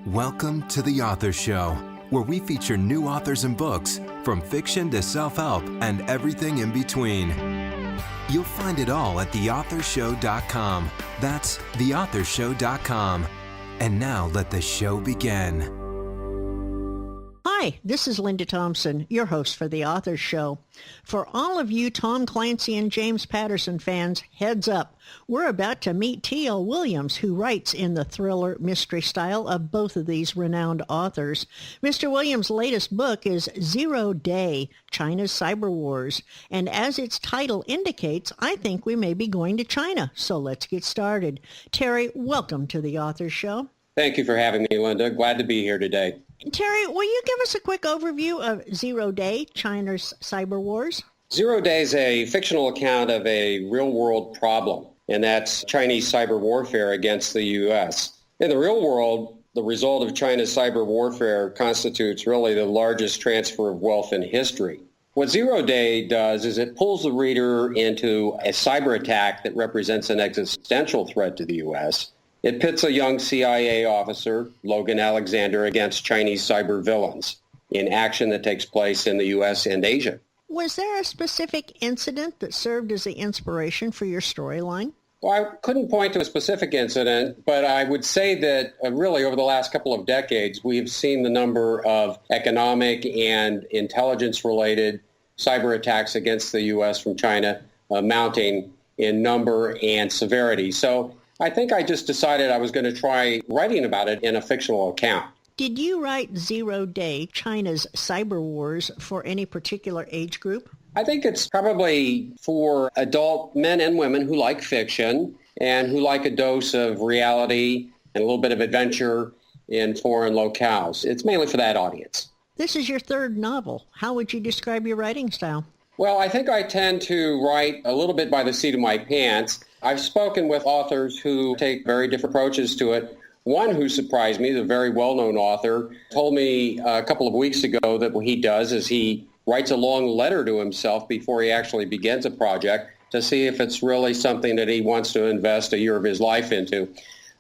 Welcome to The Author Show, where we feature new authors and books, from fiction to self-help and everything in between. You'll find it all at theauthorshow.com. That's theauthorshow.com. And now let the show begin. Hi, this is Linda Thompson, your host for The Author Show. For all of you Tom Clancy and James Patterson fans, heads up. We're about to meet TLWilliams, who writes in the thriller mystery style of both of these renowned authors. Mr. Williams' latest book is 0 Day, China's Cyber Wars. And as its title indicates, I think we may be going to China. So let's get started. Terry, welcome to The Author Show. Thank you for having me, Linda. Glad to be here today. Terry, will you give us a quick overview of 0 Day, China's Cyber Wars? 0 Day is a fictional account of a real-world problem, and that's Chinese cyber warfare against the U.S. In the real world, the result of China's cyber warfare constitutes really the largest transfer of wealth in history. What 0 Day does is it pulls the reader into a cyber attack that represents an existential threat to the U.S. It pits a young CIA officer, Logan Alexander, against Chinese cyber villains in action that takes place in the U.S. and Asia. Was there a specific incident that served as the inspiration for your storyline? Well, I couldn't point to a specific incident, but I would say that really over the last couple of decades, we have seen the number of economic and intelligence-related cyber attacks against the U.S. from China mounting in number and severity. So I think I just decided I was going to try writing about it in a fictional account. Did you write 0 Day, China's Cyber Wars, for any particular age group? I think it's probably for adult men and women who like fiction and who like a dose of reality and a little bit of adventure in foreign locales. It's mainly for that audience. This is your third novel. How would you describe your writing style? Well, I think I tend to write a little bit by the seat of my pants. I've spoken with authors who take very different approaches to it. One who surprised me, the very well-known author, told me a couple of weeks ago that what he does is he writes a long letter to himself before he actually begins a project to see if it's really something that he wants to invest a year of his life into.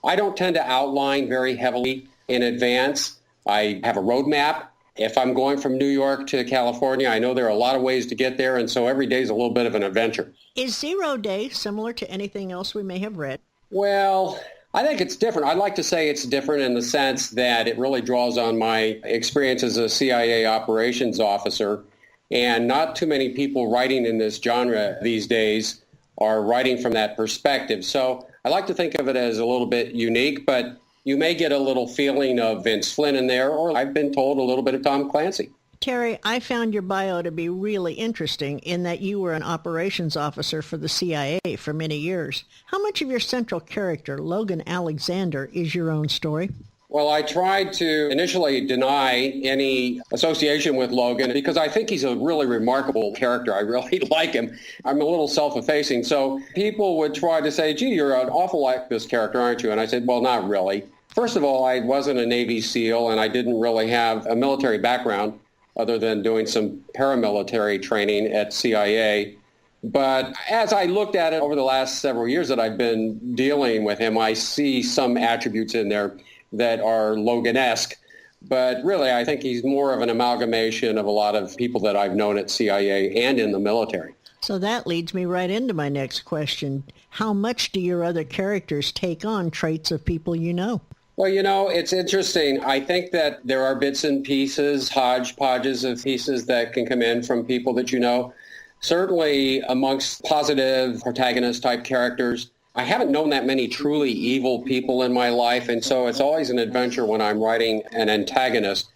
I don't tend to outline very heavily in advance. I have a roadmap. If I'm going from New York to California, I know there are a lot of ways to get there, and so every day is a little bit of an adventure. Is 0 Day similar to anything else we may have read? Well, I think it's different. I'd like to say it's different in the sense that it really draws on my experience as a CIA operations officer, and not too many people writing in this genre these days are writing from that perspective. So I like to think of it as a little bit unique, but you may get a little feeling of Vince Flynn in there, or I've been told a little bit of Tom Clancy. Terry, I found your bio to be really interesting in that you were an operations officer for the CIA for many years. How much of your central character, Logan Alexander, is your own story? Well, I tried to initially deny any association with Logan because I think he's a really remarkable character. I really like him. I'm a little self-effacing. So people would try to say, gee, you're an awful like this character, aren't you? And I said, well, not really. First of all, I wasn't a Navy SEAL, and I didn't really have a military background other than doing some paramilitary training at CIA. But as I looked at it over the last several years that I've been dealing with him, I see some attributes in there that are Logan-esque. But really, I think he's more of an amalgamation of a lot of people that I've known at CIA and in the military. So that leads me right into my next question. How much do your other characters take on traits of people you know? Well, you know, it's interesting. I think that there are bits and pieces, hodgepodges of pieces that can come in from people that you know. Certainly amongst positive protagonist-type characters, I haven't known that many truly evil people in my life, and so it's always an adventure when I'm writing an antagonist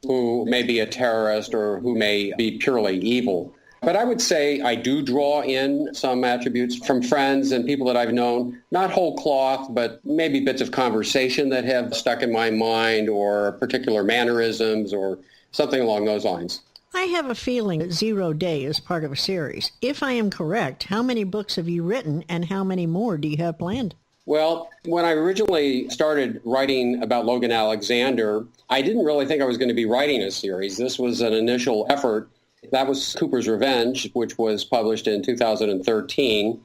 who may be a terrorist or who may be purely evil. But I would say I do draw in some attributes from friends and people that I've known, not whole cloth, but maybe bits of conversation that have stuck in my mind or particular mannerisms or something along those lines. I have a feeling that 0 Day is part of a series. If I am correct, how many books have you written and how many more do you have planned? Well, when I originally started writing about Logan Alexander, I didn't really think I was going to be writing a series. This was an initial effort. That was Cooper's Revenge, which was published in 2013.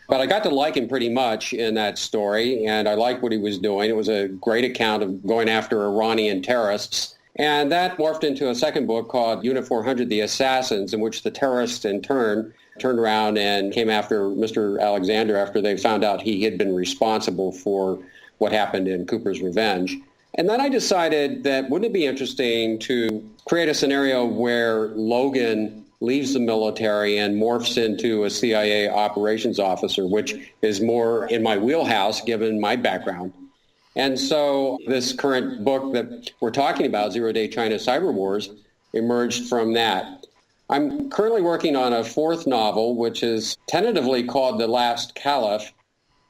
But I got to like him pretty much in that story, and I liked what he was doing. It was a great account of going after Iranian terrorists. And that morphed into a second book called Unit 400, The Assassins, in which the terrorists in turn turned around and came after Mr. Alexander after they found out he had been responsible for what happened in Cooper's Revenge. And then I decided that wouldn't it be interesting to create a scenario where Logan leaves the military and morphs into a CIA operations officer, which is more in my wheelhouse given my background. And so this current book that we're talking about, Zero Day China Cyber Wars, emerged from that. I'm currently working on a fourth novel, which is tentatively called The Last Caliph,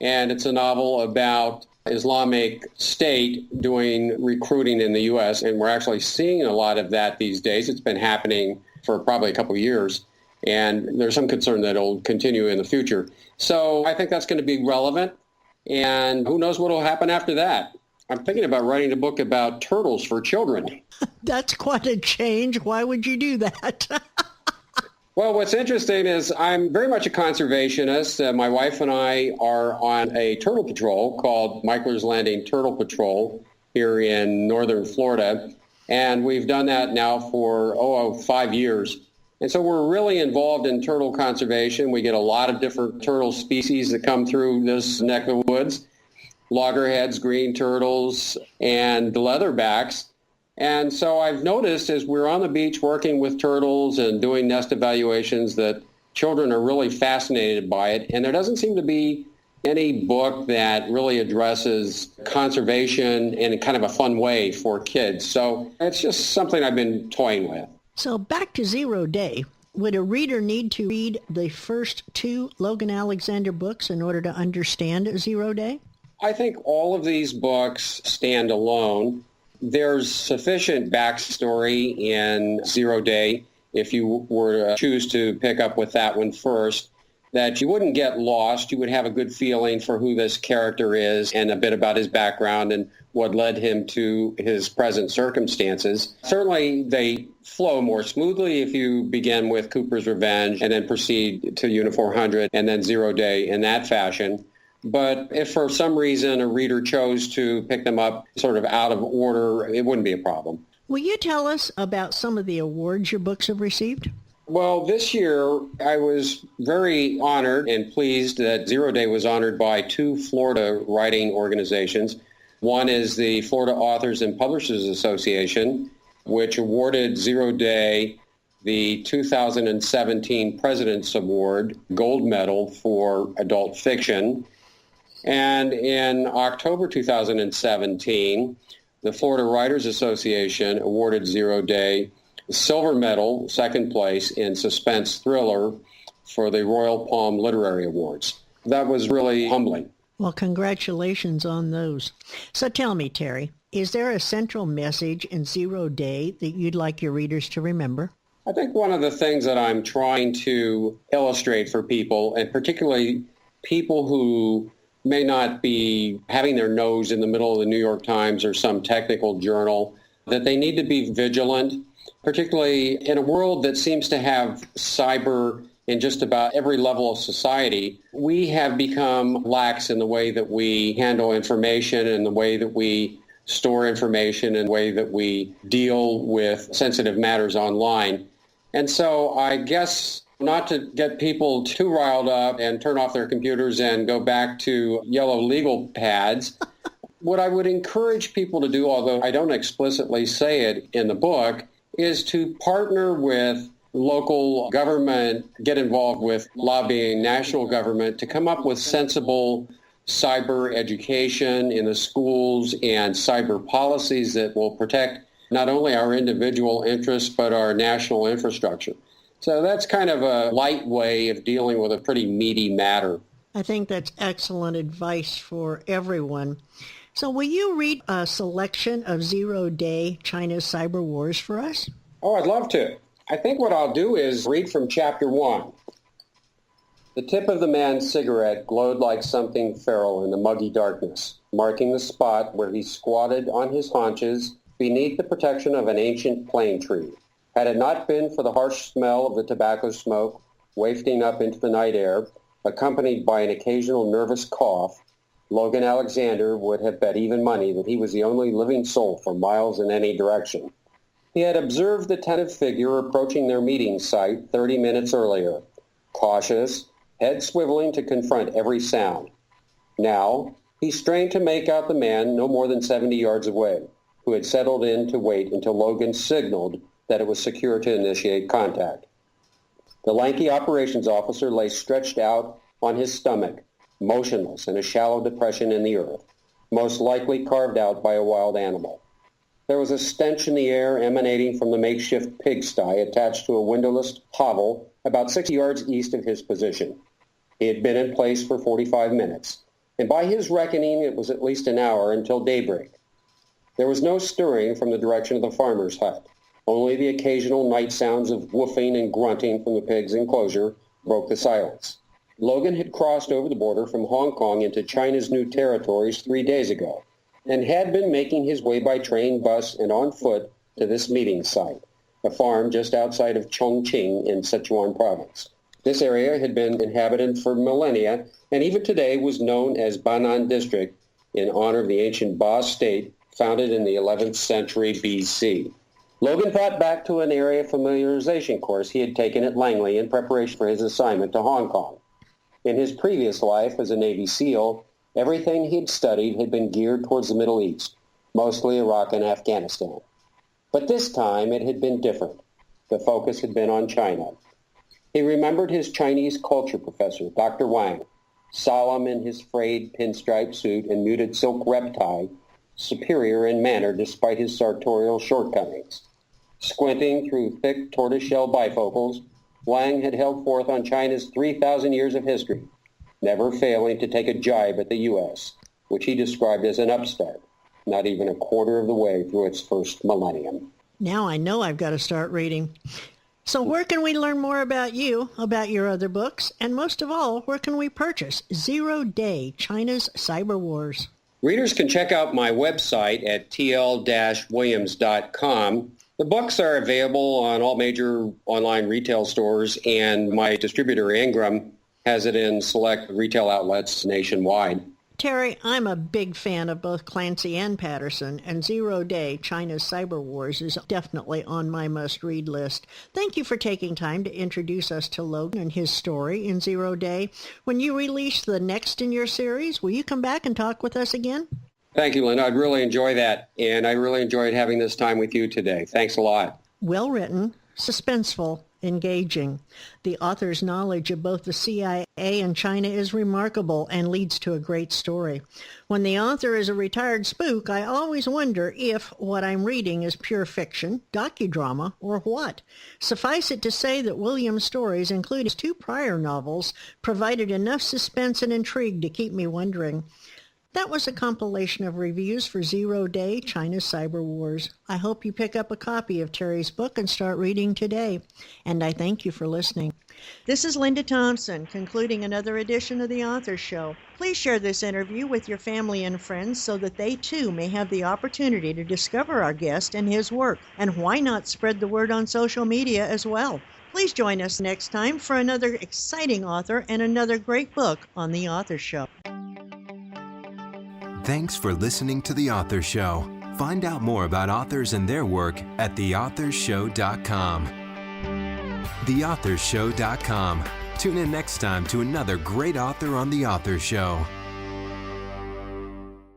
and it's a novel about Islamic State doing recruiting in the U.S., and we're actually seeing a lot of that these days. It's been happening for probably a couple of years, and there's some concern that it'll continue in the future. So I think that's going to be relevant, and who knows what will happen after that. I'm thinking about writing a book about turtles for children. That's quite a change. Why would you do that? Well, what's interesting is I'm very much a conservationist. My wife and I are on a turtle patrol called Michler's Landing Turtle Patrol here in northern Florida. And we've done that now for, 5 years. And so we're really involved in turtle conservation. We get a lot of different turtle species that come through this neck of the woods. Loggerheads, green turtles, and leatherbacks. And so I've noticed as we're on the beach working with turtles and doing nest evaluations that children are really fascinated by it. And there doesn't seem to be any book that really addresses conservation in kind of a fun way for kids. So it's just something I've been toying with. So back to Zero Day. Would a reader need to read the first two Logan Alexander books in order to understand Zero Day? I think all of these books stand alone. There's sufficient backstory in Zero Day, if you were to choose to pick up with that one first, that you wouldn't get lost. You would have a good feeling for who this character is and a bit about his background and what led him to his present circumstances. Certainly, they flow more smoothly if you begin with Cooper's Revenge and then proceed to Unit 400 and then Zero Day in that fashion. But if for some reason a reader chose to pick them up sort of out of order, it wouldn't be a problem. Will you tell us about some of the awards your books have received? Well, this year I was very honored and pleased that Zero Day was honored by two Florida writing organizations. One is the Florida Authors and Publishers Association, which awarded Zero Day the 2017 President's Award Gold Medal for Adult Fiction. And in October 2017, the Florida Writers Association awarded Zero Day the Silver Medal, second place, in Suspense Thriller for the Royal Palm Literary Awards. That was really humbling. Well, congratulations on those. So tell me, Terry, is there a central message in Zero Day that you'd like your readers to remember? I think one of the things that I'm trying to illustrate for people, and particularly people who may not be having their nose in the middle of the New York Times or some technical journal, that they need to be vigilant, particularly in a world that seems to have cyber in just about every level of society. We have become lax in the way that we handle information and the way that we store information and the way that we deal with sensitive matters online. And so I guess not to get people too riled up and turn off their computers and go back to yellow legal pads. What I would encourage people to do, although I don't explicitly say it in the book, is to partner with local government, get involved with lobbying national government to come up with sensible cyber education in the schools and cyber policies that will protect not only our individual interests, but our national infrastructure. So that's kind of a light way of dealing with a pretty meaty matter. I think that's excellent advice for everyone. So will you read a selection of Zero Day China's Cyber Wars for us? Oh, I'd love to. I think what I'll do is read from Chapter 1. The tip of the man's cigarette glowed like something feral in the muggy darkness, marking the spot where he squatted on his haunches beneath the protection of an ancient plane tree. Had it not been for the harsh smell of the tobacco smoke wafting up into the night air, accompanied by an occasional nervous cough, Logan Alexander would have bet even money that he was the only living soul for miles in any direction. He had observed the tentative figure approaching their meeting site 30 minutes earlier, cautious, head swiveling to confront every sound. Now, he strained to make out the man no more than 70 yards away, who had settled in to wait until Logan signaled that it was secure to initiate contact. The lanky operations officer lay stretched out on his stomach, motionless in a shallow depression in the earth, most likely carved out by a wild animal. There was a stench in the air emanating from the makeshift pigsty attached to a windowless hovel about 60 yards east of his position. He had been in place for 45 minutes, and by his reckoning it was at least an hour until daybreak. There was no stirring from the direction of the farmer's hut. Only the occasional night sounds of woofing and grunting from the pig's enclosure broke the silence. Logan had crossed over the border from Hong Kong into China's new territories 3 days ago and had been making his way by train, bus, and on foot to this meeting site, a farm just outside of Chongqing in Sichuan province. This area had been inhabited for millennia and even today was known as Banan District in honor of the ancient Ba state founded in the 11th century BC. Logan thought back to an area familiarization course he had taken at Langley in preparation for his assignment to Hong Kong. In his previous life as a Navy SEAL, everything he'd studied had been geared towards the Middle East, mostly Iraq and Afghanistan. But this time it had been different. The focus had been on China. He remembered his Chinese culture professor, Dr. Wang, solemn in his frayed pinstripe suit and muted silk rep tie, superior in manner despite his sartorial shortcomings. Squinting through thick tortoiseshell bifocals, Wang had held forth on China's 3,000 years of history, never failing to take a jibe at the U.S., which he described as an upstart, not even a quarter of the way through its first millennium. Now I know I've got to start reading. So where can we learn more about you, about your other books, and most of all, where can we purchase 0 Day, China's Cyber Wars? Readers can check out my website at TLWilliams.com. The books are available on all major online retail stores, and my distributor, Ingram, has it in select retail outlets nationwide. Terry, I'm a big fan of both Clancy and Patterson, and 0 Day, China's Cyber Wars is definitely on my must-read list. Thank you for taking time to introduce us to Logan and his story in 0 Day. When you release the next in your series, will you come back and talk with us again? Thank you, Linda. I'd really enjoy that, and I really enjoyed having this time with you today. Thanks a lot. Well written, suspenseful, engaging. The author's knowledge of both the CIA and China is remarkable and leads to a great story. When the author is a retired spook, I always wonder if what I'm reading is pure fiction, docudrama, or what. Suffice it to say that Williams' stories, including his 2 prior novels, provided enough suspense and intrigue to keep me wondering. That was a compilation of reviews for 0 Day, China's Cyber Wars. I hope you pick up a copy of Terry's book and start reading today. And I thank you for listening. This is Linda Thompson, concluding another edition of The Author Show. Please share this interview with your family and friends so that they too may have the opportunity to discover our guest and his work. And why not spread the word on social media as well? Please join us next time for another exciting author and another great book on The Author Show. Thanks for listening to The Author Show. Find out more about authors and their work at theauthorshow.com. Theauthorshow.com. Tune in next time to another great author on The Author Show.